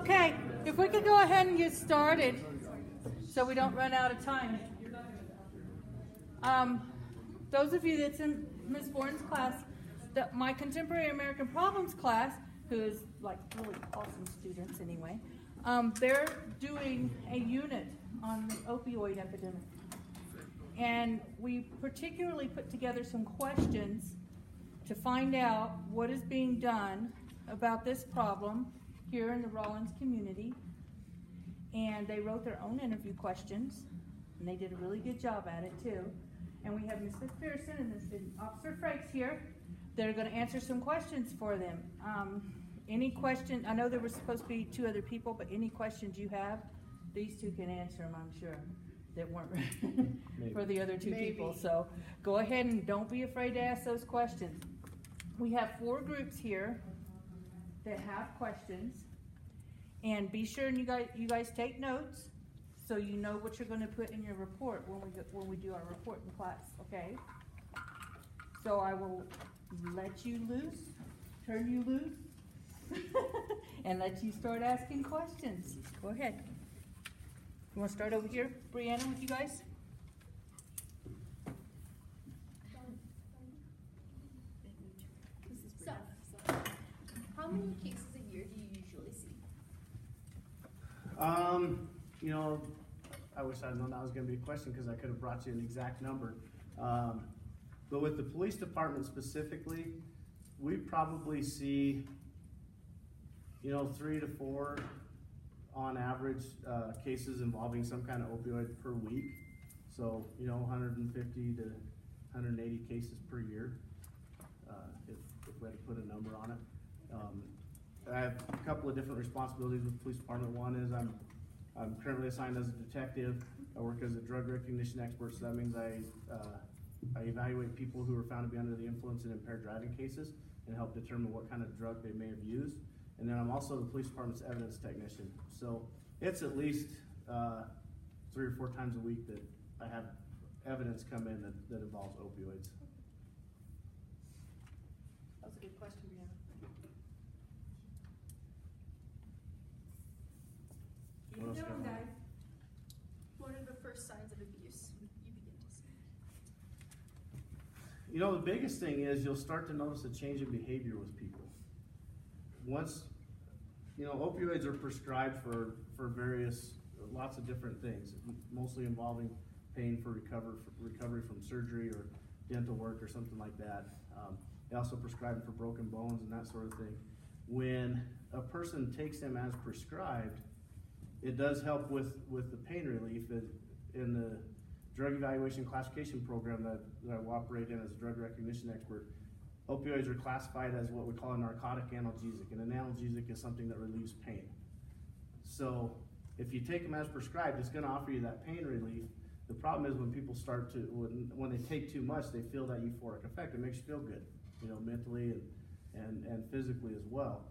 Okay, if we could go ahead and get started so we don't run out of time. Those of you that's in Ms. Bourne's class, my Contemporary American Problems class, who is like really awesome students anyway, they're doing a unit on the opioid epidemic. And we particularly put together some questions to find out what is being done about this problem here in the Rawlins community. And they wrote their own interview questions, and they did a really good job at it too. And we have Ms. McPherson and Officer Frakes here that are going to answer some questions for them. Any question, I know there were supposed to be 2 other people, but any questions you have, these 2 can answer them, I'm sure, that weren't for the other 2 people. So go ahead and don't be afraid to ask those questions. We have 4 groups here that have questions, and be sure and you guys take notes so you know what you're going to put in your report when we do our report in class, okay? So I will let you loose, turn you loose, and let you start asking questions. Go ahead. You want to start over here, Brianna, with you guys? So, how many cases a year do you usually see? You know, I wish I'd known that was going to be a question because I could have brought you an exact number. But with the police department specifically, we probably see, 3 to 4 on average cases involving some kind of opioid per week. So, 150 to 180 cases per year, if we had to put a number on it. I have a couple of different responsibilities with the police department. One is I'm currently assigned as a detective. I work as a drug recognition expert, so that means I evaluate people who are found to be under the influence in impaired driving cases and help determine what kind of drug they may have used. And then I'm also the police department's evidence technician. So it's at least 3 or 4 times a week that I have evidence come in that involves opioids. That was a good question, Brianna. What else going on? Guys. What are the first signs of abuse you begin to see? The biggest thing is you'll start to notice a change in behavior with people. Once, opioids are prescribed for lots of different things, mostly involving pain for recovery from surgery or dental work or something like that. They also prescribe them for broken bones and that sort of thing. When a person takes them as prescribed, it does help with the pain relief. In the drug evaluation classification program that I operate in as a drug recognition expert, opioids are classified as what we call a narcotic analgesic, and an analgesic is something that relieves pain. So if you take them as prescribed, it's going to offer you that pain relief. The problem is when people start to, when they take too much, they feel that euphoric effect. It makes you feel good, mentally and physically as well.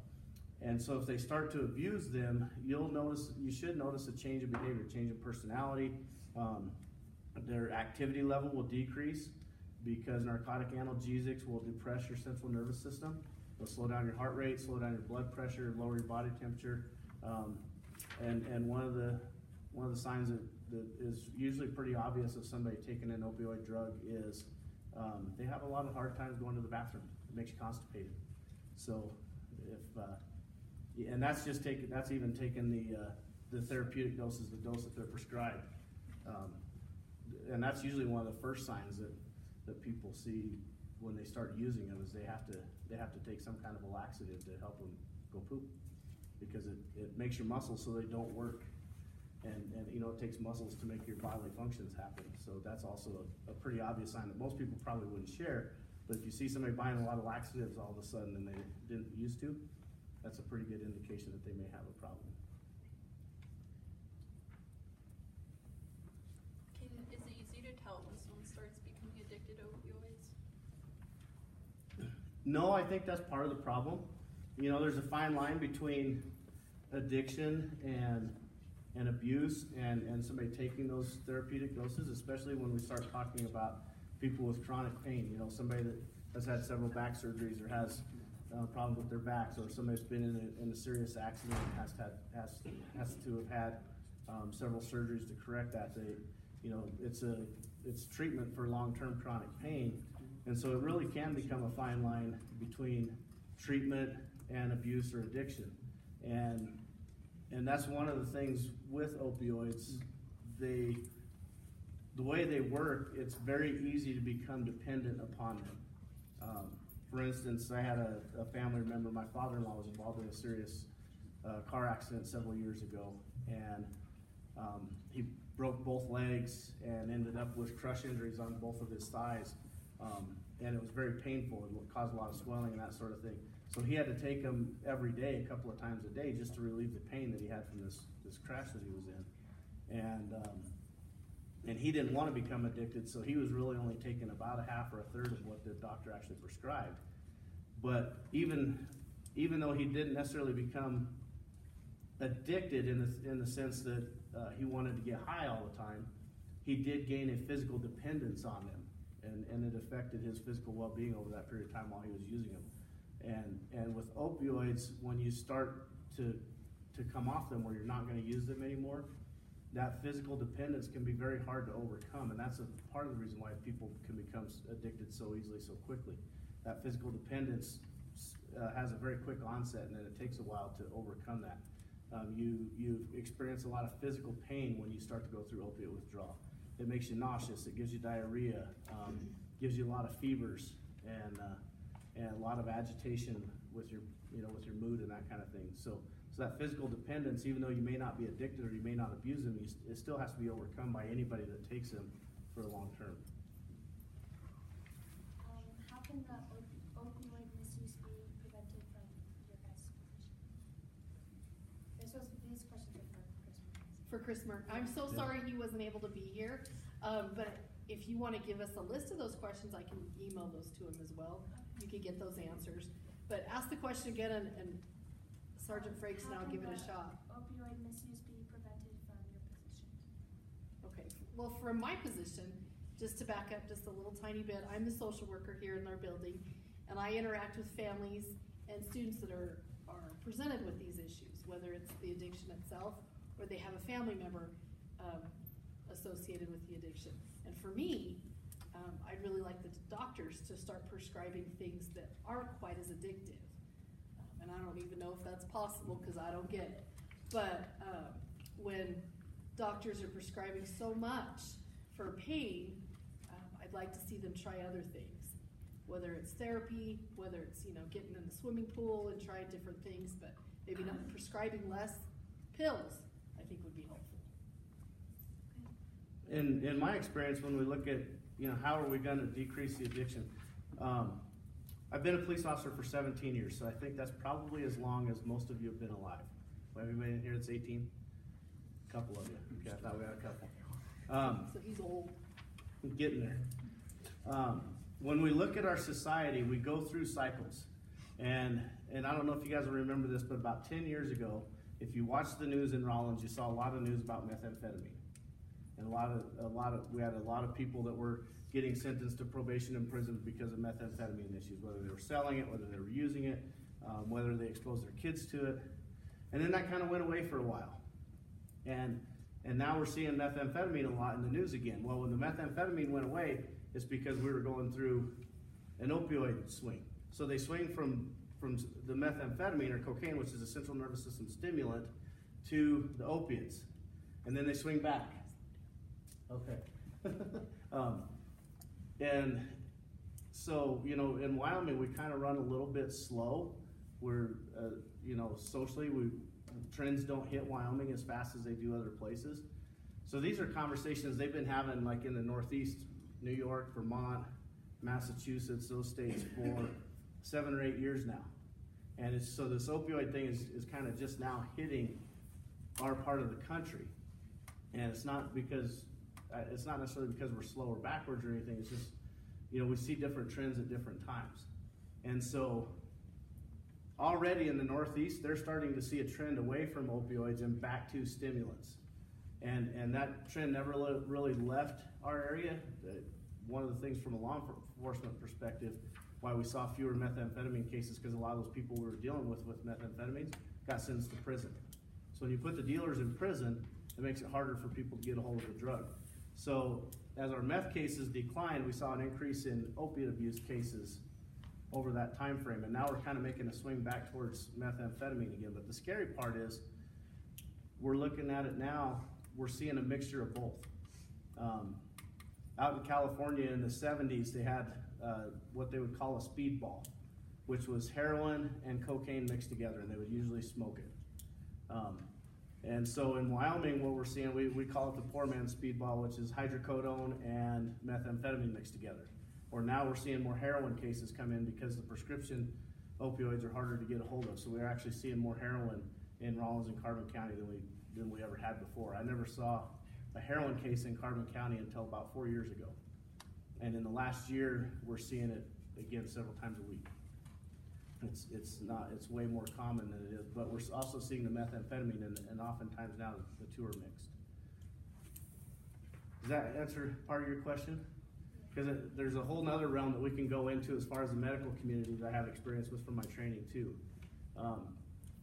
And so if they start to abuse them, you should notice a change in behavior, change in personality. Their activity level will decrease because narcotic analgesics will depress your central nervous system. They'll slow down your heart rate, slow down your blood pressure, lower your body temperature. And one of the signs that is usually pretty obvious of somebody taking an opioid drug is they have a lot of hard times going to the bathroom. It makes you constipated. So and that's even taking the therapeutic doses, the dose that they're prescribed. And that's usually one of the first signs that people see when they start using them is they have to take some kind of a laxative to help them go poop, because it makes your muscles so they don't work, and it takes muscles to make your bodily functions happen. So that's also a pretty obvious sign that most people probably wouldn't share. But if you see somebody buying a lot of laxatives all of a sudden and they didn't used to, that's a pretty good indication that they may have a problem. Is it easy to tell when someone starts becoming addicted to opioids? No, I think that's part of the problem. There's a fine line between addiction and abuse and somebody taking those therapeutic doses, especially when we start talking about people with chronic pain. Somebody that has had several back surgeries or has problems with their backs, or somebody's been in a serious accident and has to have had several surgeries to correct that. It's treatment for long-term chronic pain, and so it really can become a fine line between treatment and abuse or addiction, and that's one of the things with opioids. The way they work, it's very easy to become dependent upon them. For instance, I had a family member, my father-in-law was involved in a serious car accident several years ago, and he broke both legs and ended up with crush injuries on both of his thighs, and it was very painful and caused a lot of swelling and that sort of thing. So he had to take them every day, a couple of times a day, just to relieve the pain that he had from this crash that he was in. And he didn't want to become addicted, so he was really only taking about a half or a third of what the doctor actually prescribed. But even though he didn't necessarily become addicted in the sense that he wanted to get high all the time, he did gain a physical dependence on them, and it affected his physical well-being over that period of time while he was using them. And with opioids, when you start to come off them where you're not going to use them anymore, that physical dependence can be very hard to overcome, and that's a part of the reason why people can become addicted so easily, so quickly. That physical dependence has a very quick onset, and then it takes a while to overcome that. You experience a lot of physical pain when you start to go through opiate withdrawal. It makes you nauseous, it gives you diarrhea, gives you a lot of fevers, and a lot of agitation with your mood and that kind of thing. So that physical dependence, even though you may not be addicted or you may not abuse them, it still has to be overcome by anybody that takes them for a long term. How can the opioid misuse be prevented from your guys' position? These questions are for Chris Murray. I'm so sorry he wasn't able to be here, but if you want to give us a list of those questions, I can email those to him as well. You can get those answers. But ask the question again, and Sergeant Frakes and I'll give it a shot. Opioid misuse be prevented from your position? Okay, well, from my position, just to back up just a little tiny bit, I'm the social worker here in our building, and I interact with families and students that are presented with these issues, whether it's the addiction itself or they have a family member associated with the addiction. And for me, I'd really like the doctors to start prescribing things that aren't quite as addictive. And I don't even know if that's possible because I don't get it. But when doctors are prescribing so much for pain, I'd like to see them try other things. Whether it's therapy, whether it's getting in the swimming pool and trying different things, but maybe not prescribing less pills, I think would be helpful. In my experience, when we look at how are we going to decrease the addiction, I've been a police officer for 17 years, so I think that's probably as long as most of you have been alive. Everybody in here that's 18? A couple of you. Okay, I thought we had a couple. So he's old. Getting there. When we look at our society, we go through cycles. And I don't know if you guys will remember this, but about 10 years ago, if you watched the news in Rollins, you saw a lot of news about methamphetamine. And we had a lot of people that were getting sentenced to probation in prison because of methamphetamine issues, whether they were selling it, whether they were using it, whether they exposed their kids to it. And then that kind of went away for a while. And now we're seeing methamphetamine a lot in the news again. Well, when the methamphetamine went away, it's because we were going through an opioid swing. So they swing from the methamphetamine or cocaine, which is a central nervous system stimulant, to the opiates. And then they swing back. Okay. And so, in Wyoming, we kind of run a little bit slow. We're, socially, trends don't hit Wyoming as fast as they do other places. So these are conversations they've been having like in the Northeast, New York, Vermont, Massachusetts, those states for 7 or 8 years now. And so this opioid thing is kind of just now hitting our part of the country. And it's not necessarily because we're slow or backwards or anything. It's just, we see different trends at different times. And so already in the Northeast, they're starting to see a trend away from opioids and back to stimulants. And that trend never really left our area. One of the things from a law enforcement perspective, why we saw fewer methamphetamine cases, because a lot of those people we were dealing with methamphetamines got sentenced to prison. So when you put the dealers in prison, it makes it harder for people to get a hold of the drug. So as our meth cases declined, we saw an increase in opiate abuse cases over that time frame, and now we're kind of making a swing back towards methamphetamine again. But the scary part is, we're looking at it now, we're seeing a mixture of both. Out in California in the 70s, they had what they would call a speedball, which was heroin and cocaine mixed together, and they would usually smoke it. And so in Wyoming, what we're seeing, we call it the poor man's speedball, which is hydrocodone and methamphetamine mixed together. Or now we're seeing more heroin cases come in because the prescription opioids are harder to get a hold of. So we're actually seeing more heroin in Rawlins and Carbon County than we ever had before. I never saw a heroin case in Carbon County until about 4 years ago. And in the last year, we're seeing it again several times a week. It's way more common than it is, but we're also seeing the methamphetamine, and oftentimes now the two are mixed. Does that answer part of your question? Because there's a whole nother realm that we can go into as far as the medical community that I have experience with from my training too.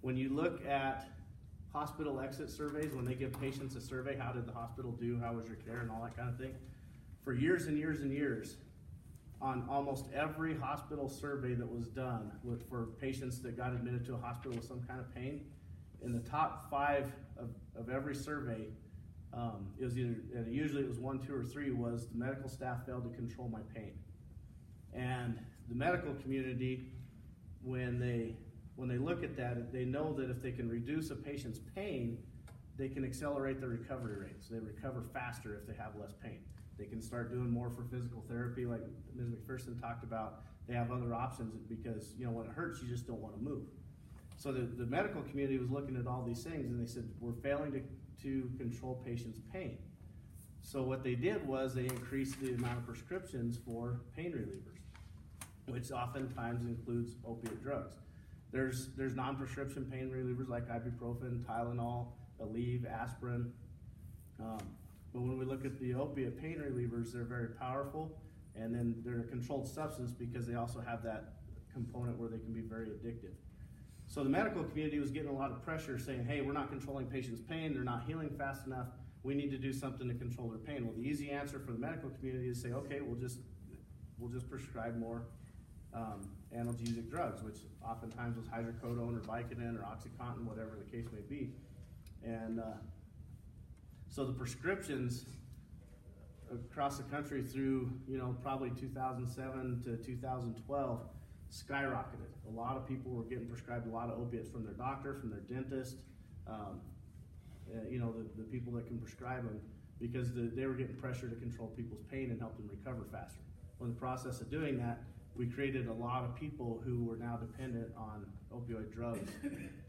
When you look at hospital exit surveys, when they give patients a survey, how did the hospital do, how was your care, and all that kind of thing, for years and years and years, on almost every hospital survey that was done for patients that got admitted to a hospital with some kind of pain, in the top 5 of every survey, it was either, and usually it was 1, 2, or 3, was the medical staff failed to control my pain. And the medical community, when they look at that, they know that if they can reduce a patient's pain, they can accelerate their recovery rates. They recover faster if they have less pain. They can start doing more for physical therapy, like Ms. McPherson talked about. They have other options because, when it hurts, you just don't want to move. So the medical community was looking at all these things, and they said, we're failing to control patients' pain. So what they did was they increased the amount of prescriptions for pain relievers, which oftentimes includes opiate drugs. There's non-prescription pain relievers like ibuprofen, Tylenol, Aleve, aspirin. But when we look at the opiate pain relievers, they're very powerful, and then they're a controlled substance because they also have that component where they can be very addictive. So the medical community was getting a lot of pressure saying, hey, we're not controlling patients' pain, they're not healing fast enough, we need to do something to control their pain. Well, the easy answer for the medical community is say, okay, we'll just prescribe more analgesic drugs, which oftentimes was hydrocodone or Vicodin or OxyContin, whatever the case may be. And so the prescriptions across the country through, probably 2007 to 2012 skyrocketed. A lot of people were getting prescribed a lot of opiates from their doctor, from their dentist, the people that can prescribe them, because they were getting pressure to control people's pain and help them recover faster. Well, in the process of doing that, we created a lot of people who were now dependent on opioid drugs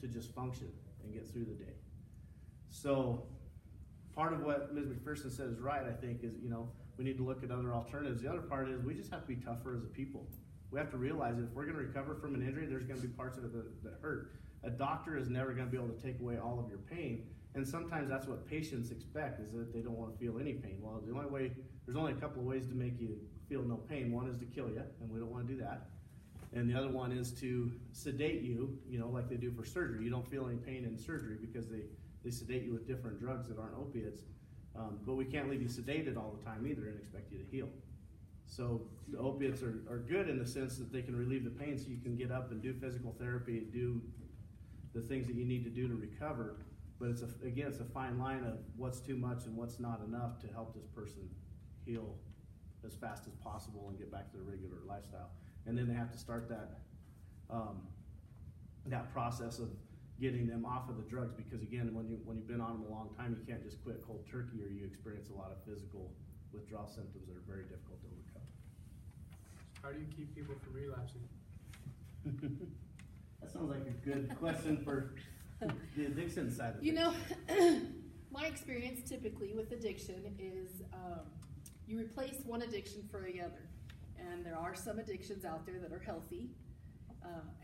to just function and get through the day. So part of what Ms. McPherson said is right, I think, is, we need to look at other alternatives. The other part is we just have to be tougher as a people. We have to realize that if we're going to recover from an injury, there's going to be parts of it that hurt. A doctor is never going to be able to take away all of your pain, and sometimes that's what patients expect, is that they don't want to feel any pain. Well, there's only a couple of ways to make you feel no pain. One is to kill you, and we don't want to do that. And the other one is to sedate you, like they do for surgery. You don't feel any pain in surgery because they sedate you with different drugs that aren't opiates. But we can't leave you sedated all the time either and expect you to heal. So the opiates are good in the sense that they can relieve the pain so you can get up and do physical therapy and do the things that you need to do to recover. But it's a fine line of what's too much and what's not enough to help this person heal as fast as possible and get back to their regular lifestyle. And then they have to start that process of getting them off of the drugs, because again, when you've been on them a long time, you can't just quit cold turkey, or you experience a lot of physical withdrawal symptoms that are very difficult to overcome. How do you keep people from relapsing? That sounds like a good question for the addiction side of things. My experience typically with addiction is you replace one addiction for the other. And there are some addictions out there that are healthy.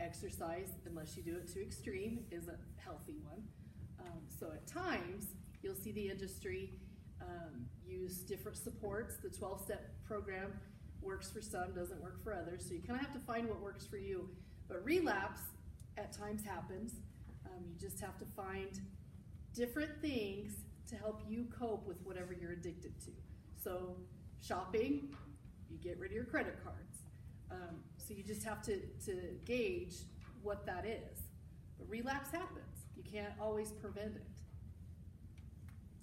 Exercise, unless you do it to extreme, is a healthy one. So at times, you'll see the industry use different supports. The 12-step program works for some, doesn't work for others. So you kind of have to find what works for you. But relapse at times happens. You just have to find different things to help you cope with whatever you're addicted to. So shopping, you get rid of your credit cards. So you just have to gauge what that is. But relapse happens. You can't always prevent it.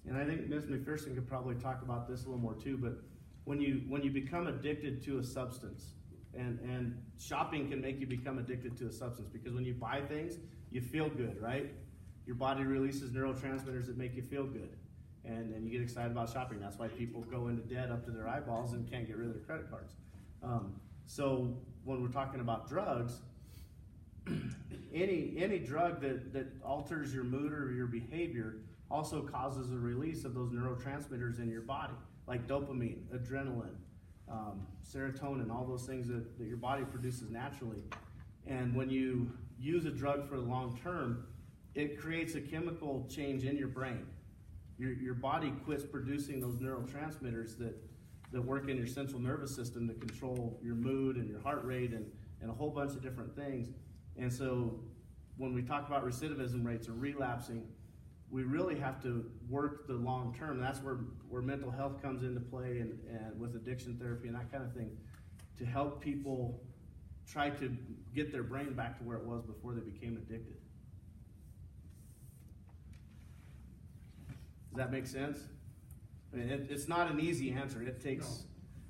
And I think Ms. McPherson could probably talk about this a little more too, but when you become addicted to a substance, and shopping can make you become addicted to a substance, because when you buy things, you feel good, right? Your body releases neurotransmitters that make you feel good. And you get excited about shopping. That's why people go into debt up to their eyeballs and can't get rid of their credit cards. So when we're talking about drugs, any drug that alters your mood or your behavior also causes a release of those neurotransmitters in your body, like dopamine, adrenaline, serotonin, all those things that your body produces naturally. And when you use a drug for the long term, it creates a chemical change in your brain. Your body quits producing those neurotransmitters that work in your central nervous system to control your mood and your heart rate and a whole bunch of different things. And so when we talk about recidivism rates or relapsing, we really have to work the long term. That's where mental health comes into play and with addiction therapy and that kind of thing, to help people try to get their brain back to where it was before they became addicted. Does that make sense? I mean, it's not an easy answer. It takes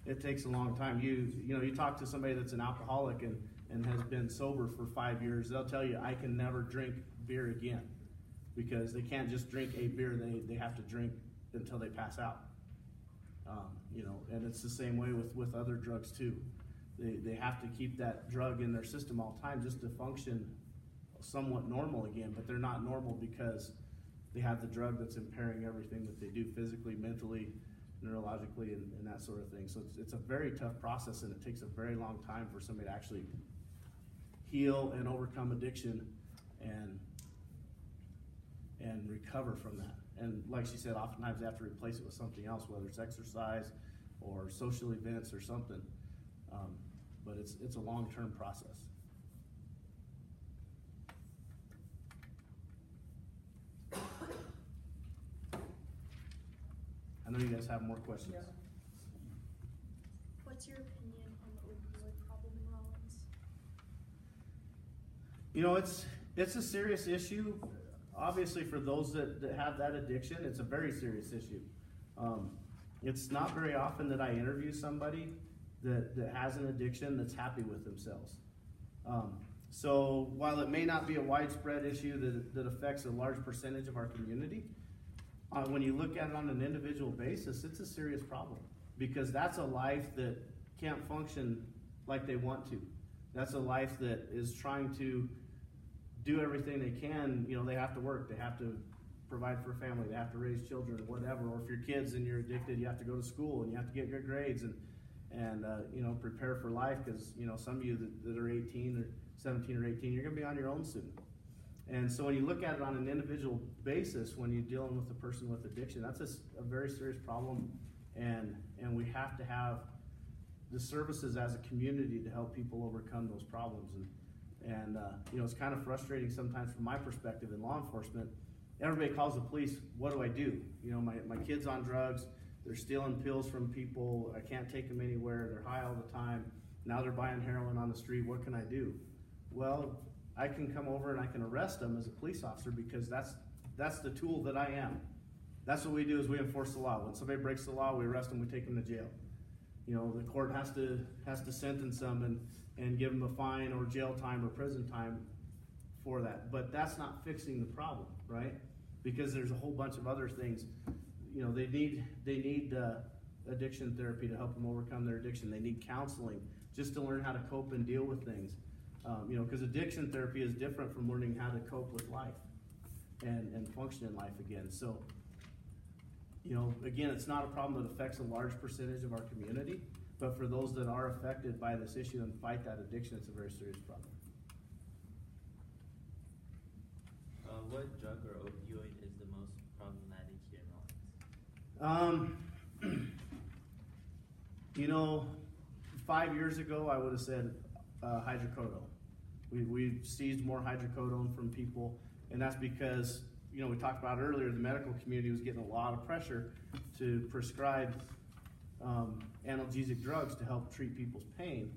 a long time. You talk to somebody that's an alcoholic and has been sober for 5 years, they'll tell you, I can never drink beer again, because they can't just drink a beer, they have to drink until they pass out. And it's the same way with other drugs too. They have to keep that drug in their system all the time just to function somewhat normal again, but they're not normal because they have the drug that's impairing everything that they do physically, mentally, neurologically, and that sort of thing. So it's a very tough process, and it takes a very long time for somebody to actually heal and overcome addiction and recover from that. And like she said, oftentimes they have to replace it with something else, whether it's exercise or social events or something. But it's a long-term process. I know you guys have more questions. Yeah. What's your opinion on the opioid problem in Rollins? It's a serious issue. Obviously, for those that have that addiction, it's a very serious issue. It's not very often that I interview somebody that has an addiction that's happy with themselves. So while it may not be a widespread issue that affects a large percentage of our community, when you look at it on an individual basis, it's a serious problem, because that's a life that can't function like they want to. That's a life that is trying to do everything they can. They have to work, they have to provide for a family, they have to raise children or whatever. Or if you're kids and you're addicted, you have to go to school and you have to get good grades and prepare for life, because some of you that are 18 or 17 or 18, you're going to be on your own soon. And so when you look at it on an individual basis, when you're dealing with a person with addiction, that's a very serious problem, and we have to have the services as a community to help people overcome those problems. And it's kind of frustrating sometimes from my perspective in law enforcement. Everybody calls the police, what do I do? My kid's on drugs, they're stealing pills from people, I can't take them anywhere, they're high all the time, now they're buying heroin on the street, what can I do? Well, I can come over and I can arrest them as a police officer, because that's the tool that I am. That's what we do, is we enforce the law. When somebody breaks the law, we arrest them, we take them to jail. The court has to sentence them and give them a fine or jail time or prison time for that. But that's not fixing the problem, right? Because there's a whole bunch of other things. They need addiction therapy to help them overcome their addiction. They need counseling just to learn how to cope and deal with things. Because addiction therapy is different from learning how to cope with life and function in life again. So, again, it's not a problem that affects a large percentage of our community, but for those that are affected by this issue and fight that addiction, it's a very serious problem. What drug or opioid is the most problematic here in Rollins? 5 years ago, I would have said hydrocodone. We seized more hydrocodone from people, and that's because, you know, we talked about earlier, the medical community was getting a lot of pressure to prescribe analgesic drugs to help treat people's pain.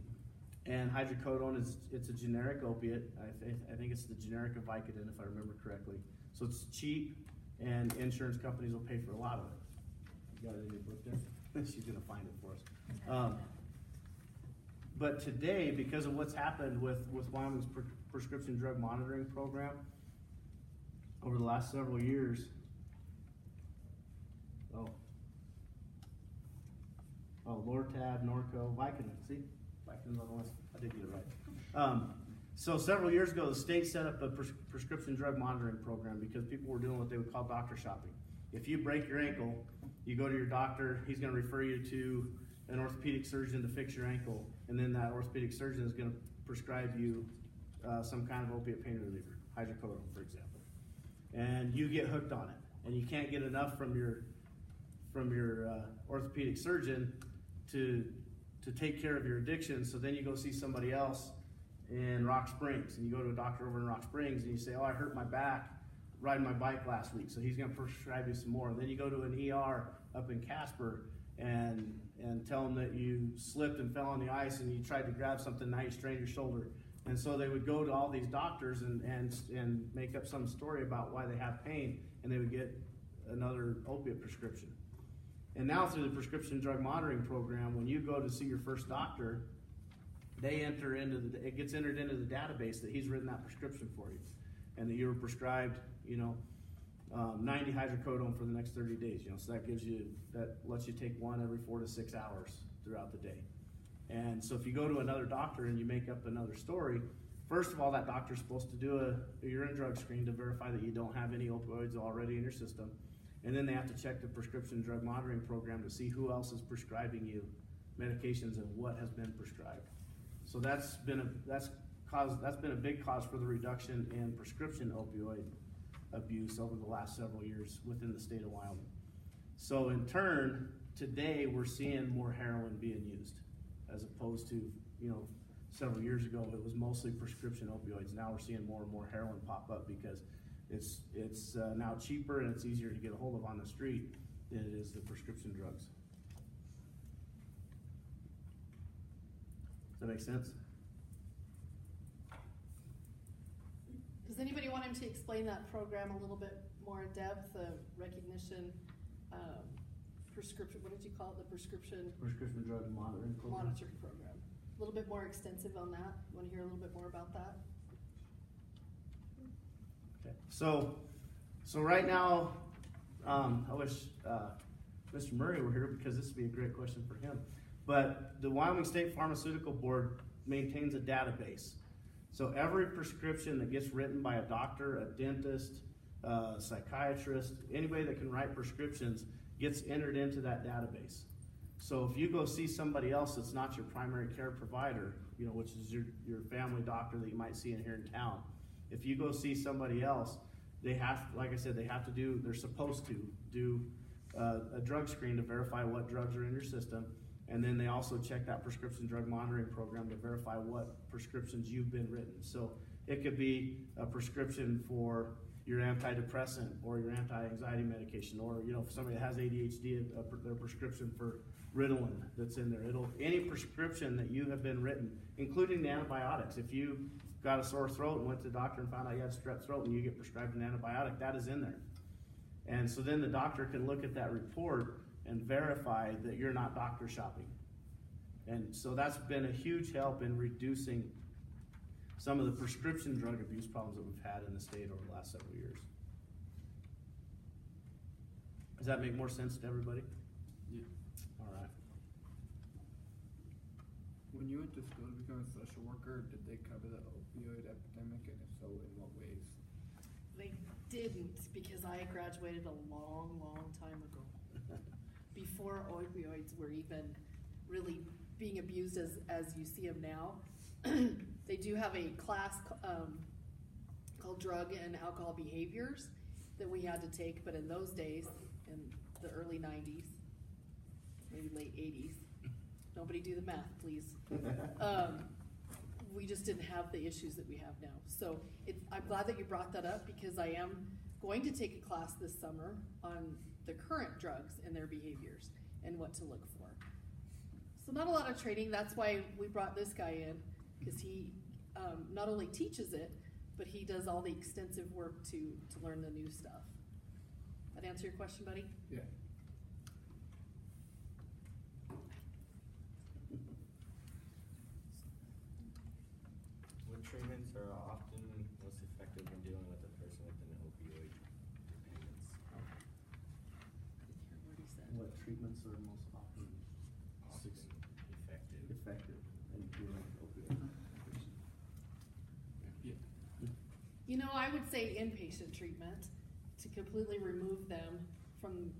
And hydrocodone it's a generic opiate. I think it's the generic of Vicodin, if I remember correctly. So it's cheap, and insurance companies will pay for a lot of it. You got it in your book there? She's gonna find it for us. But today, because of what's happened with Wyoming's prescription drug monitoring program over the last several years, Lortab, Norco, Vicodin. See, Vicodin's on the list. I did get it right. So several years ago, the state set up a prescription drug monitoring program because people were doing what they would call doctor shopping. If you break your ankle, you go to your doctor, he's going to refer you to an orthopedic surgeon to fix your ankle, and then that orthopedic surgeon is going to prescribe you some kind of opiate pain reliever, hydrocodone, for example. And you get hooked on it, and you can't get enough from your orthopedic surgeon to take care of your addiction. So then you go see somebody else in Rock Springs, and you go to a doctor over in Rock Springs, and you say, "Oh, I hurt my back riding my bike last week," so he's going to prescribe you some more. And then you go to an ER up in Casper and tell them that you slipped and fell on the ice and you tried to grab something, now you strained your shoulder. And so they would go to all these doctors and make up some story about why they have pain, and they would get another opiate prescription. And now through the prescription drug monitoring program, when you go to see your first doctor, it gets entered into the database that he's written that prescription for you, and that you were prescribed, 90 hydrocodone for the next 30 days. So that lets you take one every 4 to 6 hours throughout the day. And so if you go to another doctor and you make up another story, first of all, that doctor's supposed to do a urine drug screen to verify that you don't have any opioids already in your system. And then they have to check the prescription drug monitoring program to see who else is prescribing you medications and what has been prescribed. So that's been a big cause for the reduction in prescription opioid abuse over the last several years within the state of Wyoming. So in turn, today we're seeing more heroin being used, as opposed to, several years ago it was mostly prescription opioids. Now we're seeing more and more heroin pop up because it's now cheaper and it's easier to get a hold of on the street than it is the prescription drugs. Does that make sense? Does anybody want him to explain that program a little bit more in depth, the recognition, prescription, what did you call it, the prescription Drug monitoring program. monitoring program? A little bit more extensive on that. Want to hear a little bit more about that? Okay. So right now, I wish Mr. Murray were here because this would be a great question for him. But the Wyoming State Pharmaceutical Board maintains a database. So every prescription that gets written by a doctor, a dentist, a psychiatrist, anybody that can write prescriptions gets entered into that database. So if you go see somebody else that's not your primary care provider, which is your family doctor that you might see in here in town, if you go see somebody else, they have, like I said, they're supposed to do a drug screen to verify what drugs are in your system. And then they also check that prescription drug monitoring program to verify what prescriptions you've been written. So it could be a prescription for your antidepressant or your anti-anxiety medication, or if somebody that has ADHD, their prescription for Ritalin that's in there. Any prescription that you have been written, including the antibiotics. If you got a sore throat and went to the doctor and found out you had strep throat and you get prescribed an antibiotic, that is in there. And so then the doctor can look at that report and verify that you're not doctor shopping. And so that's been a huge help in reducing some of the prescription drug abuse problems that we've had in the state over the last several years. Does that make more sense to everybody? Yeah. All right. When you went to school to become a social worker, did they cover the opioid epidemic, and if so, in what ways? They didn't, because I graduated a long, long time ago. Before opioids were even really being abused as you see them now. They do have a class called Drug and Alcohol Behaviors that we had to take, but in those days, in the early 90s, maybe late 80s, Nobody do the math, please. We just didn't have the issues that we have now. So I'm glad that you brought that up because I am going to take a class this summer on the current drugs and their behaviors and what to look for. So not a lot of training. That's why we brought this guy in, because he not only teaches it, but he does all the extensive work to learn the new stuff. That answer your question, buddy? Yeah. What treatments are often most effective when dealing with a person with an opioid dependence? Didn't hear what he said. What treatments are most often Effective. effective in dealing with opioid? Yeah. You know, I would say inpatient treatment to completely remove them from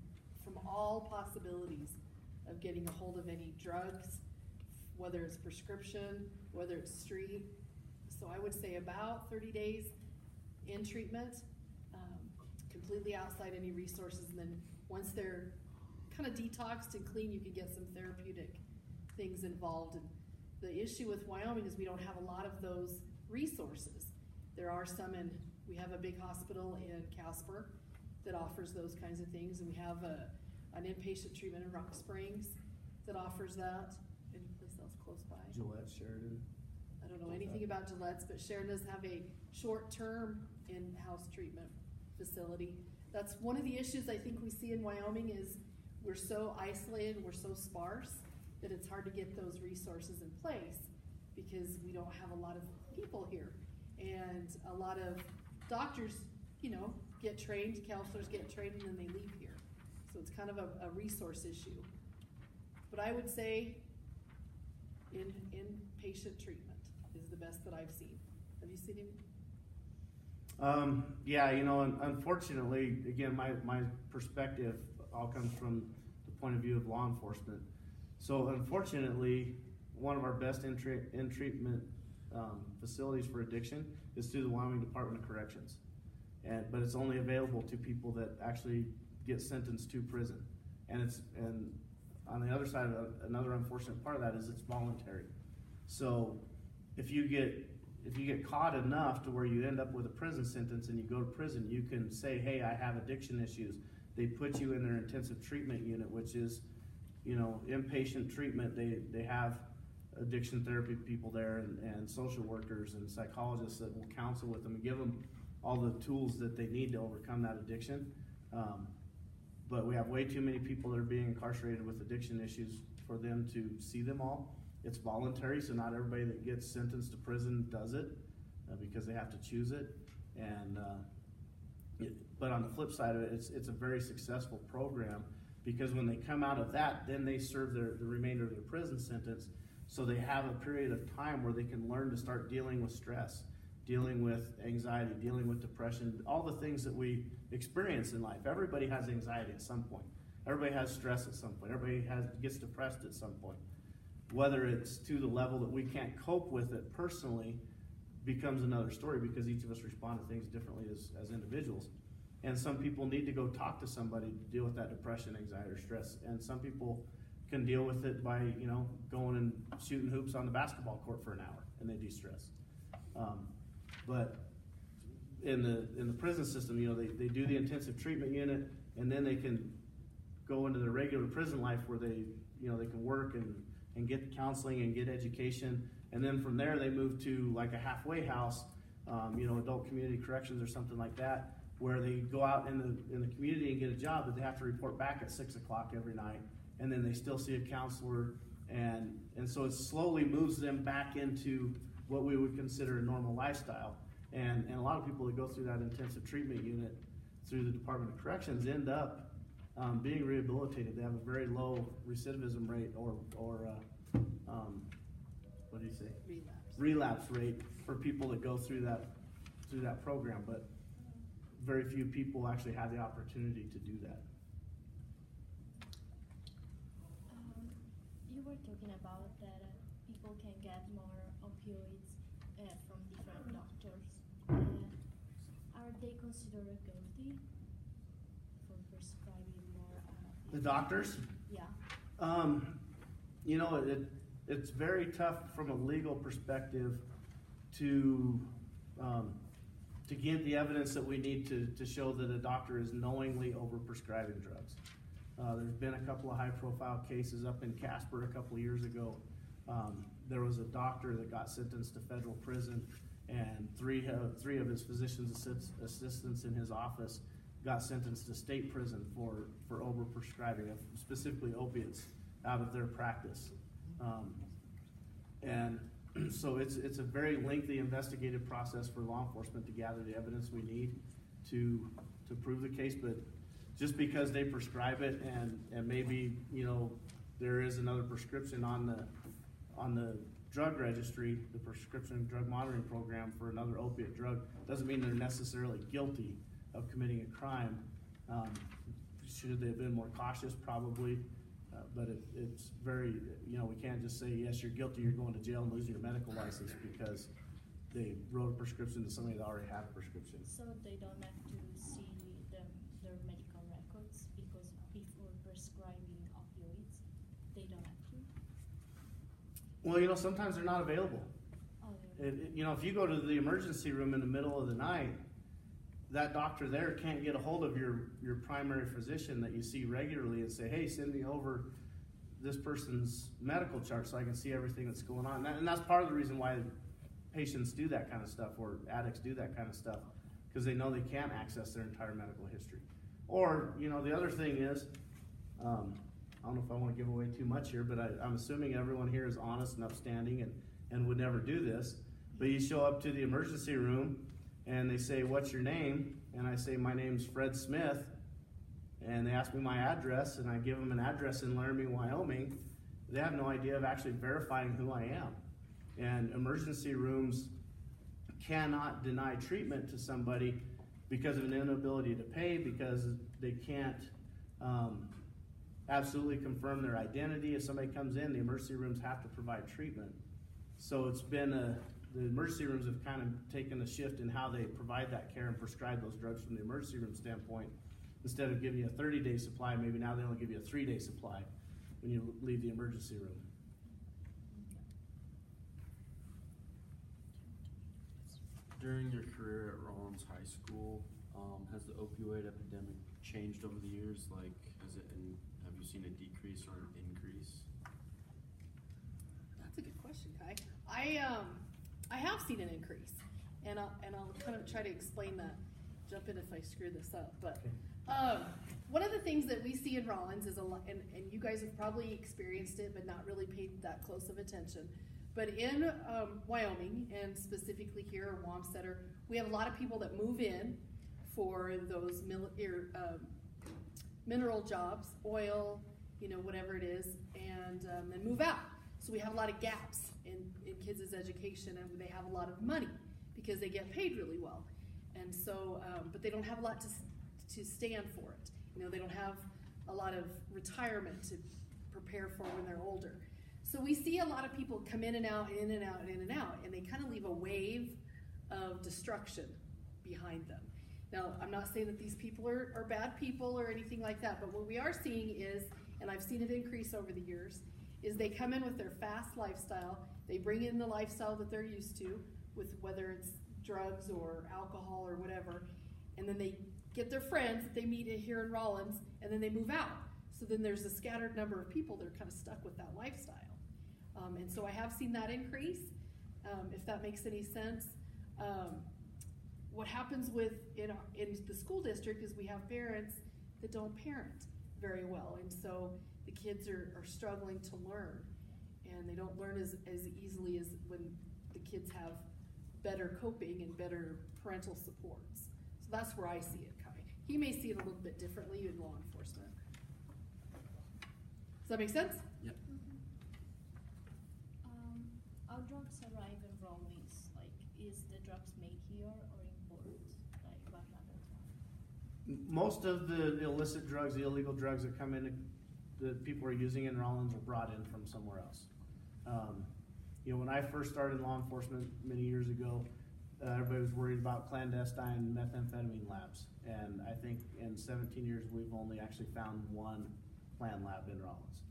all possibilities of getting a hold of any drugs, whether it's prescription, whether it's street. So I would say about 30 days in treatment, completely outside any resources. And then once they're kind of detoxed and clean, you can get some therapeutic things involved. And the issue with Wyoming is we don't have a lot of those resources. There are some we have a big hospital in Casper that offers those kinds of things, and we have an inpatient treatment in Rock Springs that offers that. Any place else close by? Gillette, Sheridan. I don't know anything about Gillette's, but Sharon does have a short-term in-house treatment facility. That's one of the issues I think we see in Wyoming is we're so isolated, we're so sparse, that it's hard to get those resources in place because we don't have a lot of people here. And a lot of doctors, you know, get trained, counselors get trained, and then they leave here. So it's kind of a resource issue. But I would say inpatient treatment is the best that I've seen. Have you seen him? Yeah, you know, unfortunately, again, my perspective all comes from the point of view of law enforcement. So unfortunately, one of our best in-treatment facilities for addiction is through the Wyoming Department of Corrections. But it's only available to people that actually get sentenced to prison. And on the other side, another unfortunate part of that is it's voluntary. So if you get caught enough to where you end up with a prison sentence and you go to prison, you can say, hey, I have addiction issues. They put you in their intensive treatment unit, which is, you know, inpatient treatment. They have addiction therapy people there and social workers and psychologists that will counsel with them and give them all the tools that they need to overcome that addiction. But we have way too many people that are being incarcerated with addiction issues for them to see them all. It's voluntary, so not everybody that gets sentenced to prison does it because they have to choose it. But on the flip side of it, it's a very successful program because when they come out of that, then they serve the remainder of their prison sentence. So they have a period of time where they can learn to start dealing with stress, dealing with anxiety, dealing with depression, all the things that we experience in life. Everybody has anxiety at some point. Everybody has stress at some point. Everybody gets depressed at some point. Whether it's to the level that we can't cope with it personally becomes another story because each of us respond to things differently as individuals. And some people need to go talk to somebody to deal with that depression, anxiety, or stress. And some people can deal with it by, you know, going and shooting hoops on the basketball court for an hour and they de-stress. But in the prison system, you know, they do the intensive treatment unit and then they can go into their regular prison life where they, you know, they can work and get counseling and get education. And then from there they move to like a halfway house, you know, adult community corrections or something like that, where they go out in the community and get a job, but they have to report back at 6 o'clock every night. And then they still see a counselor. And so it slowly moves them back into what we would consider a normal lifestyle. And a lot of people that go through that intensive treatment unit through the Department of Corrections end up being rehabilitated. They have a very low recidivism rate or what do you say? Relapse rate for people that go through that program, but very few people actually have the opportunity to do that. You were talking about that people can get more opioids from different doctors. Are they considered guilty for prescribing more? The doctors? Yeah. you know, it's very tough from a legal perspective to get the evidence that we need to show that a doctor is knowingly overprescribing drugs. There's been a couple of high-profile cases up in Casper a couple of years ago. There was a doctor that got sentenced to federal prison, and three of his physician's assistants in his office got sentenced to state prison for overprescribing of specifically opiates out of their practice. And so it's a very lengthy investigative process for law enforcement to gather the evidence we need to prove the case. But just because they prescribe it and maybe, you know, there is another prescription on the drug registry, the prescription drug monitoring program for another opiate drug, doesn't mean they're necessarily guilty of committing a crime. Should they have been more cautious? Probably. But it's very, you know, we can't just say, yes, you're guilty, you're going to jail and losing your medical license because they wrote a prescription to somebody that already had a prescription. So they don't have to see their medical records because before prescribing opioids, they don't have to? Well, you know, sometimes they're not available. Oh, You know, if you go to the emergency room in the middle of the night, that doctor there can't get a hold of your primary physician that you see regularly and say, hey, send me over this person's medical chart so I can see everything that's going on. And that's part of the reason why patients do that kind of stuff, or addicts do that kind of stuff, because they know they can't access their entire medical history. Or, you know, the other thing is, I don't know if I want to give away too much here, but I'm assuming everyone here is honest and upstanding and would never do this. But you show up to the emergency room and they say, what's your name? And I say, my name's Fred Smith. And they ask me my address, and I give them an address in Laramie, Wyoming. They have no idea of actually verifying who I am. And emergency rooms cannot deny treatment to somebody because of an inability to pay, because they can't absolutely confirm their identity. If somebody comes in, the emergency rooms have to provide treatment. So it's been the emergency rooms have kind of taken a shift in how they provide that care and prescribe those drugs from the emergency room standpoint. Instead of giving you a 30-day supply, maybe now they only give you a 3-day supply when you leave the emergency room. During your career at Rollins High School, has the opioid epidemic changed over the years? Like, have you seen a decrease or an increase? That's a good question, Kai. I have seen an increase, and I'll kind of try to explain that. Jump in if I screw this up, but one of the things that we see in Rollins is a lot, and you guys have probably experienced it, but not really paid that close of attention. But in Wyoming, and specifically here in Wamsutter, we have a lot of people that move in for those mineral jobs, oil, you know, whatever it is, and move out. So we have a lot of gaps in kids' education, and they have a lot of money because they get paid really well. And so, but they don't have a lot to stand for it. You know, they don't have a lot of retirement to prepare for when they're older. So we see a lot of people come in and out, in and out, in and out, and they kind of leave a wave of destruction behind them. Now, I'm not saying that these people are bad people or anything like that, but what we are seeing is, and I've seen it increase over the years, is they come in with their fast lifestyle, they bring in the lifestyle that they're used to, with whether it's drugs or alcohol or whatever, and then they get their friends that they meet here in Rollins, and then they move out. So then there's a scattered number of people that are kind of stuck with that lifestyle. And so I have seen that increase, if that makes any sense. What happens in the school district is we have parents that don't parent very well, and so the kids are struggling to learn, and they don't learn as easily as when the kids have better coping and better parental supports. So that's where I see it, Kai. He may see it a little bit differently in law enforcement. Does that make sense? Yep. How drugs arrive in Rollins? Like, is the drugs made here or imported? Like, what happens? Most of the illicit drugs, the illegal drugs that come in, that people are using in Rollins are brought in from somewhere else. You know, when I first started in law enforcement many years ago, everybody was worried about clandestine methamphetamine labs. And I think in 17 years, we've only actually found one plan lab in Rollins.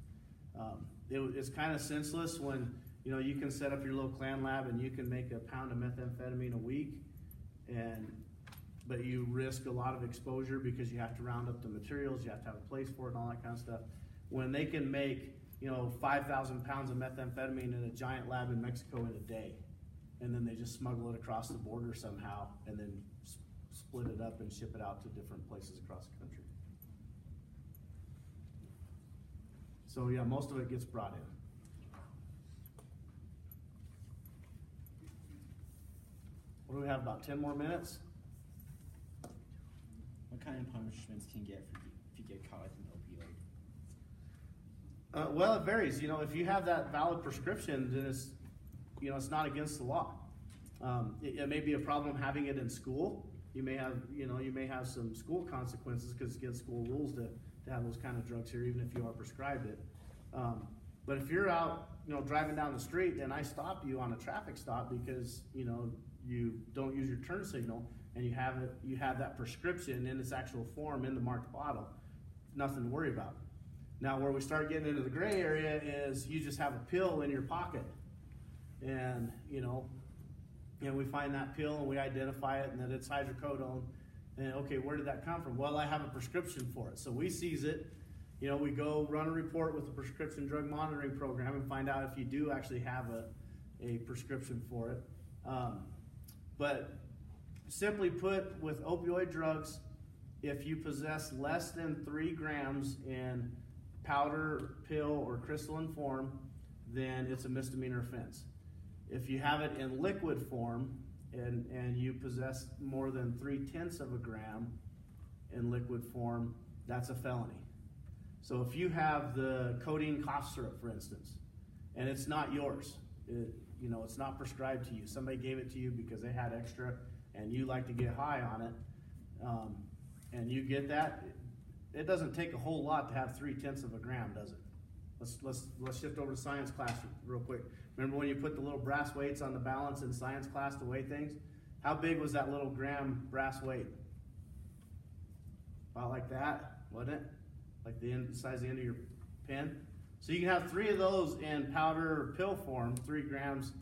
It's kind of senseless when, you know, you can set up your little clan lab and you can make a pound of methamphetamine a week, but you risk a lot of exposure because you have to round up the materials, you have to have a place for it and all that kind of stuff. When they can make, you know, 5,000 pounds of methamphetamine in a giant lab in Mexico in a day, and then they just smuggle it across the border somehow and then split it up and ship it out to different places across the country. So yeah, most of it gets brought in. What do we have, about 10 more minutes? What kind of punishments can you get if you get caught with an opioid? Well, it varies. You know, if you have that valid prescription, then it's, you know, it's not against the law. It may be a problem having it in school. You may have, you know, you may have some school consequences because it's against school rules to have those kind of drugs here, even if you are prescribed it. But if you're out, you know, driving down the street and I stop you on a traffic stop because, you know, you don't use your turn signal and you have that prescription in its actual form in the marked bottle, nothing to worry about. Now, where we start getting into the gray area is you just have a pill in your pocket, and you know, we find that pill and we identify it and that it's hydrocodone, and okay, where did that come from? Well, I have a prescription for it, so we seize it. You know, we go run a report with the prescription drug monitoring program and find out if you do actually have a prescription for it. But simply put, with opioid drugs, if you possess less than 3 grams in powder, pill, or crystalline form, then it's a misdemeanor offense. If you have it in liquid form and you possess more than 3/10 of a gram in liquid form, that's a felony. So if you have the codeine cough syrup, for instance, and it's not yours, you know, it's not prescribed to you, somebody gave it to you because they had extra and you like to get high on it, and you get that, it doesn't take a whole lot to have 3/10 of a gram, does it? Let's shift over to science class real quick. Remember when you put the little brass weights on the balance in science class to weigh things? How big was that little gram brass weight? About like that, wasn't it? Like the size of the end of your pen? So you can have 3 of those in powder or pill form, 3 grams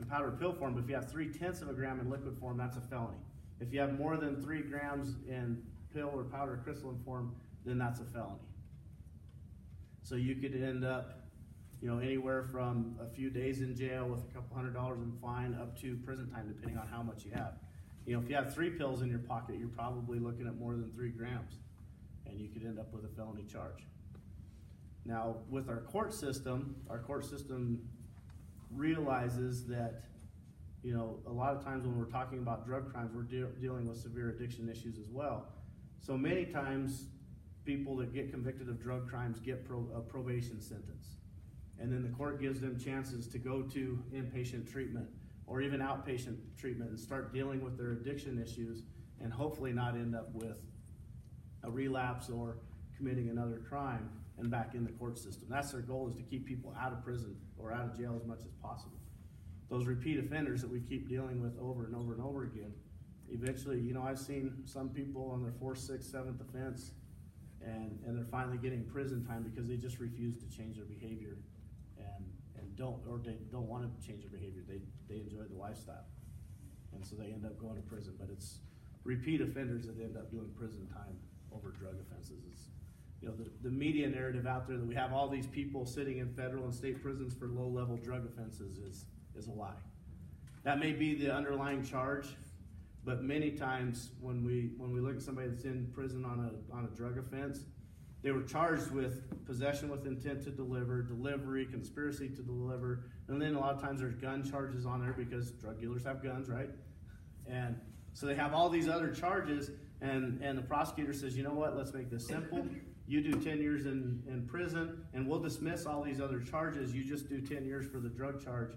in powder or pill form, but if you have 3/10 of a gram in liquid form, that's a felony. If you have more than 3 grams in pill or powder or crystalline form, then that's a felony. So you could end up, you know, anywhere from a few days in jail with a couple $100 in fine up to prison time, depending on how much you have. You know, if you have 3 pills in your pocket, you're probably looking at more than 3 grams, and you could end up with a felony charge. Now, with our court system realizes that, you know, a lot of times when we're talking about drug crimes, we're dealing with severe addiction issues as well. So many times, people that get convicted of drug crimes get a probation sentence. And then the court gives them chances to go to inpatient treatment or even outpatient treatment and start dealing with their addiction issues and hopefully not end up with a relapse or committing another crime and back in the court system. That's their goal, is to keep people out of prison or out of jail as much as possible. Those repeat offenders that we keep dealing with over and over and over again, eventually, you know, I've seen some people on their 4th, 6th, 7th offense and they're finally getting prison time because they just refuse to change their behavior and they don't want to change their behavior. They enjoy the lifestyle. And so they end up going to prison. But it's repeat offenders that end up doing prison time over drug offenses. It's, you know, the media narrative out there that we have all these people sitting in federal and state prisons for low-level drug offenses is a lie. That may be the underlying charge, but many times when we look at somebody that's in prison on a drug offense, they were charged with possession with intent to deliver, delivery, conspiracy to deliver, and then a lot of times there's gun charges on there because drug dealers have guns, right? And so they have all these other charges, and the prosecutor says, you know what, let's make this simple. You do 10 years in prison, and we'll dismiss all these other charges. You just do 10 years for the drug charge.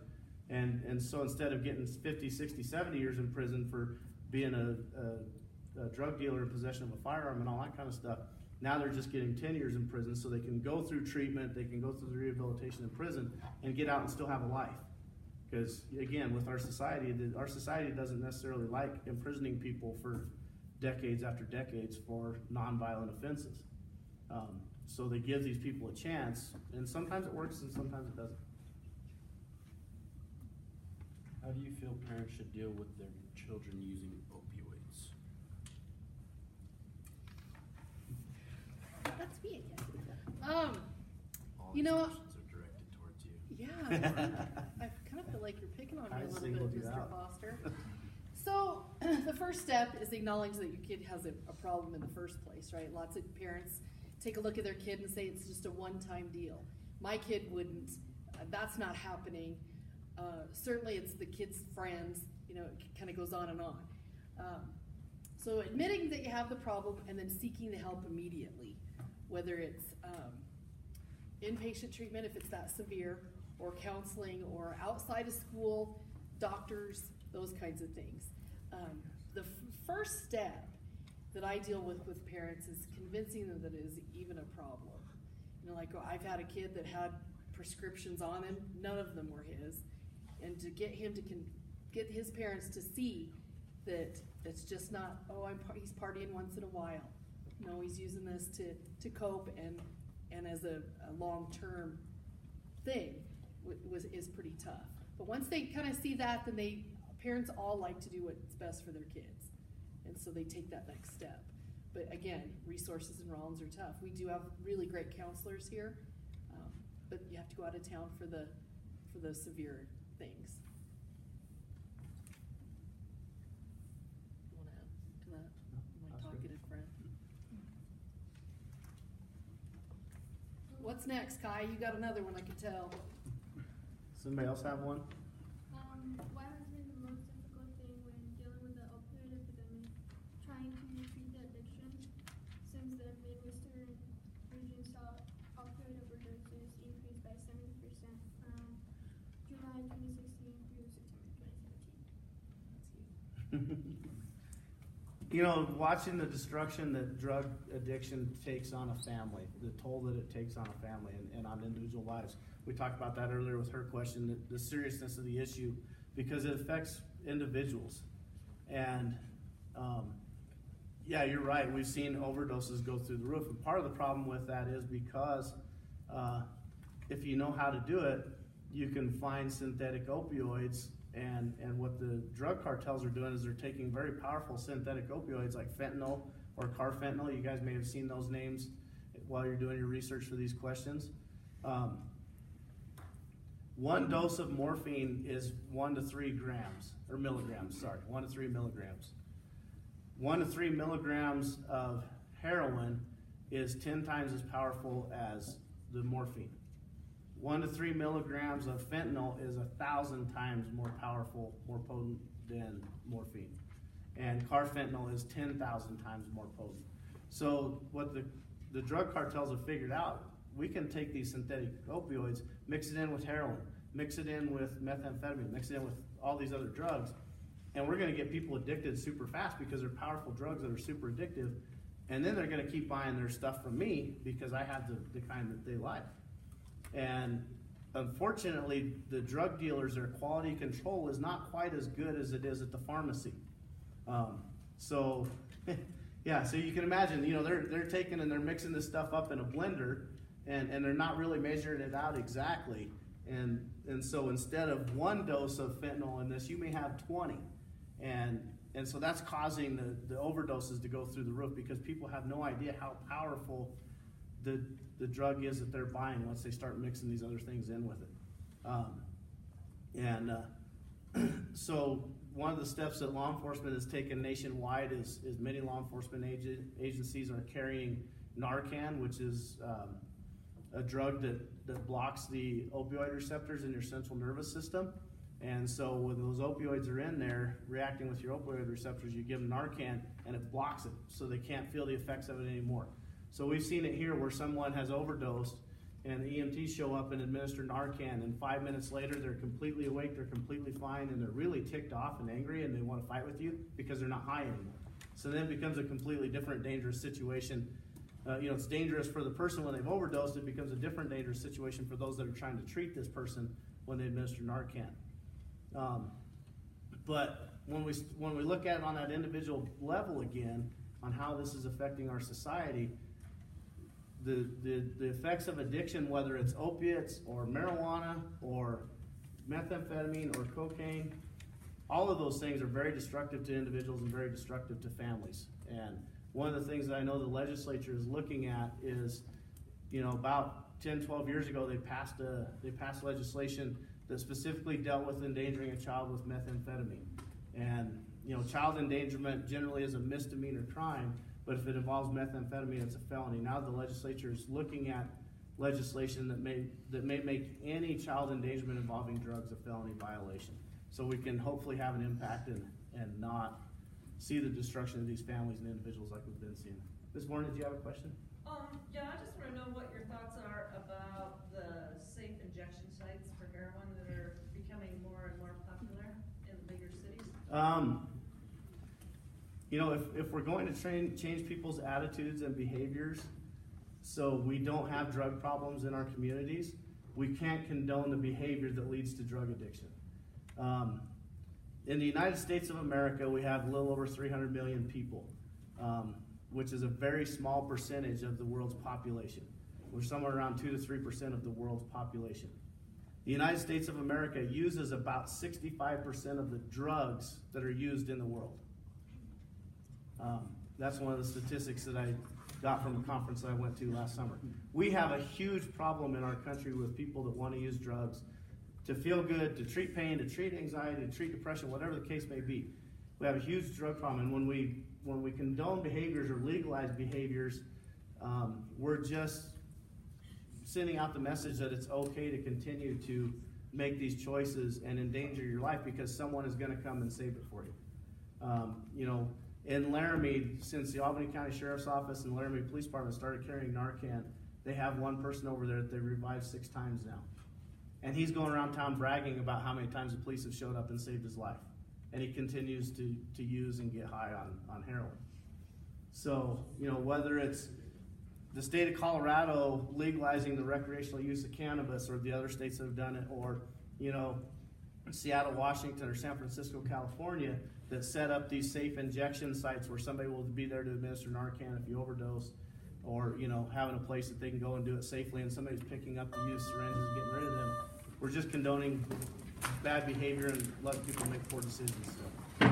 And so instead of getting 50, 60, 70 years in prison for being a drug dealer in possession of a firearm and all that kind of stuff, now they're just getting 10 years in prison so they can go through treatment, they can go through the rehabilitation in prison and get out and still have a life. Because again, with our society doesn't necessarily like imprisoning people for decades after decades for nonviolent offenses. so they give these people a chance, and sometimes it works and sometimes it doesn't. How do you feel parents should deal with their children using opioids? That's me again. All You these know- questions are directed towards you. Yeah, I kind of feel like you're picking on me I a little singled bit, you Mr. out. Foster. So, the first step is acknowledge that your kid has a problem in the first place, right? Lots of parents take a look at their kid and say it's just a one-time deal. My kid wouldn't, that's not happening. Certainly it's the kid's friends, you know, it kind of goes on and on. So admitting that you have the problem and then seeking the help immediately, whether it's inpatient treatment if it's that severe, or counseling, or outside of school, doctors, those kinds of things. The first step that I deal with parents is convincing them that it is even a problem. You know, like I've had a kid that had prescriptions on him, none of them were his, and to get him to get his parents to see that it's just not, oh, he's partying once in a while. No, he's using this to cope and as a long-term thing is pretty tough. But once they kind of see that, then parents all like to do what's best for their kids. And so they take that next step. But again, resources in Rollins are tough. We do have really great counselors here, but you have to go out of town for the severe things. You want to add to that? My That's good. talkative friend. What's next, Kai? You got another one, I can tell. Somebody else have one? What has been the most difficult thing when dealing with the opioid epidemic, trying to treat the addiction, since the Midwestern region saw opioid overdoses increase by 70% from July 2016 through September 2017? You know, watching the destruction that drug addiction takes on a family, the toll that it takes on a family and on individual lives. We talked about that earlier with her question, the seriousness of the issue, because it affects individuals. And yeah, you're right. We've seen overdoses go through the roof. And part of the problem with that is because if you know how to do it, you can find synthetic opioids. And what the drug cartels are doing is they're taking very powerful synthetic opioids like fentanyl or carfentanil. You guys may have seen those names while you're doing your research for these questions. One dose of morphine is 1 to 3 grams, or milligrams, sorry, 1 to 3 milligrams. 1 to 3 milligrams of heroin is 10 times as powerful as the morphine. 1 to 3 milligrams of fentanyl is 1,000 times more powerful, more potent than morphine. And carfentanil is 10,000 times more potent. So what the drug cartels have figured out, we can take these synthetic opioids, mix it in with heroin, mix it in with methamphetamine, mix it in with all these other drugs, and we're gonna get people addicted super fast because they're powerful drugs that are super addictive, and then they're gonna keep buying their stuff from me because I have the kind that they like. And unfortunately, the drug dealers, their quality control is not quite as good as it is at the pharmacy. So, yeah, so you can imagine, you know, they're taking and they're mixing this stuff up in a blender, and they're not really measuring it out exactly. And so instead of 1 dose of fentanyl in this, you may have 20. And so that's causing the overdoses to go through the roof because people have no idea how powerful the drug is that they're buying once they start mixing these other things in with it. So one of the steps that law enforcement has taken nationwide is many law enforcement agencies are carrying Narcan, which is a drug that blocks the opioid receptors in your central nervous system. And so when those opioids are in there reacting with your opioid receptors, you give them Narcan and it blocks it so they can't feel the effects of it anymore. So we've seen it here where someone has overdosed and the EMTs show up and administer Narcan, and 5 minutes later they're completely awake, they're completely fine, and they're really ticked off and angry and they want to fight with you because they're not high anymore. So then it becomes a completely different dangerous situation. You know, it's dangerous for the person when they've overdosed. It becomes a different dangerous situation for those that are trying to treat this person when they administer Narcan. But when we look at it on that individual level again, on how this is affecting our society, the effects of addiction, whether it's opiates or marijuana or methamphetamine or cocaine, all of those things are very destructive to individuals and very destructive to families. And one of the things that I know the legislature is looking at is, about 10, 12 years ago, they passed legislation that specifically dealt with endangering a child with methamphetamine. And, child endangerment generally is a misdemeanor crime, but if it involves methamphetamine, it's a felony. Now the legislature is looking at legislation that may make any child endangerment involving drugs a felony violation. So we can hopefully have an impact and not see the destruction of these families and individuals like we've been seeing. Ms. Warren, did you have a question? Yeah, I just want to know what your thoughts are about the safe injection sites for heroin that are becoming more and more popular in the bigger cities. If we're going to change people's attitudes and behaviors so we don't have drug problems in our communities, we can't condone the behavior that leads to drug addiction. In the United States of America, we have a little over 300 million people, which is a very small percentage of the world's population. We're somewhere around 2 to 3% of the world's population. The United States of America uses about 65% of the drugs that are used in the world. That's one of the statistics that I got from a conference that I went to last summer. We have a huge problem in our country with people that want to use drugs to feel good, to treat pain, to treat anxiety, to treat depression, whatever the case may be. We have a huge drug problem, and when we condone behaviors or legalize behaviors, we're just sending out the message that it's okay to continue to make these choices and endanger your life because someone is going to come and save it for you. In Laramie, since the Albany County Sheriff's Office and Laramie Police Department started carrying Narcan, they have one person over there that they revived 6 times now. And he's going around town bragging about how many times the police have showed up and saved his life. And he continues to use and get high on heroin. So, whether it's the state of Colorado legalizing the recreational use of cannabis or the other states that have done it, or, Seattle, Washington, or San Francisco, California, that set up these safe injection sites where somebody will be there to administer Narcan if you overdose, or, having a place that they can go and do it safely and somebody's picking up the used syringes and getting rid of them. We're just condoning bad behavior and letting people make poor decisions. So.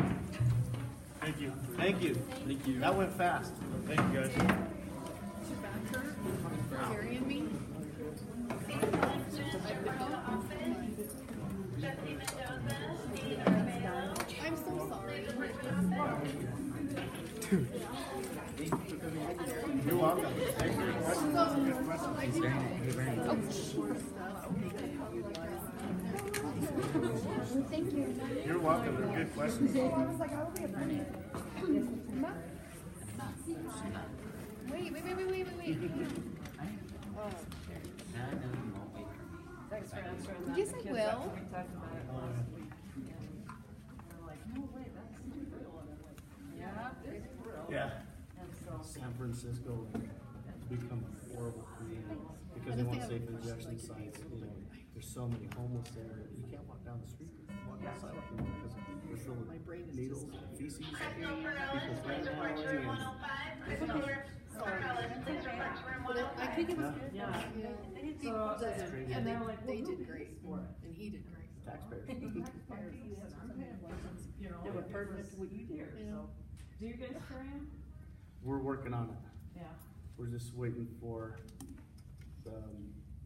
Thank you. Thank you. Thank you. That went fast. Thank you, guys. Carrying me. I'm so sorry. You're welcome. Thank you for your questions. Thank you. You're welcome. They're good questions. I was like, I will be a friend. Wait. Thanks for answering that. Yes, I will. We talked about it last week. They're like, no, wait, that's real. And I'm like, yeah, it's real. Yeah. And so, San Francisco has become a horrible community because they want safe injection sites. There's so many homeless there. You can't walk down the street. Walk outside because they're filled with needles and feces. People panhandling I think it was good. yeah. So, And and they're like, they well, did who great, pays for it? and he did great. taxpayers. Taxpayers, yes, I'm paying for it. They were pertinent to what you do, Yeah. so. Do you guys carry them? We're working on it. Yeah. We're just waiting for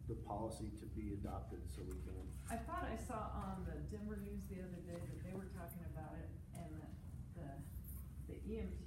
the policy to be adopted so we can. I thought I saw on the Denver News the other day that they were talking about it, and that the EMT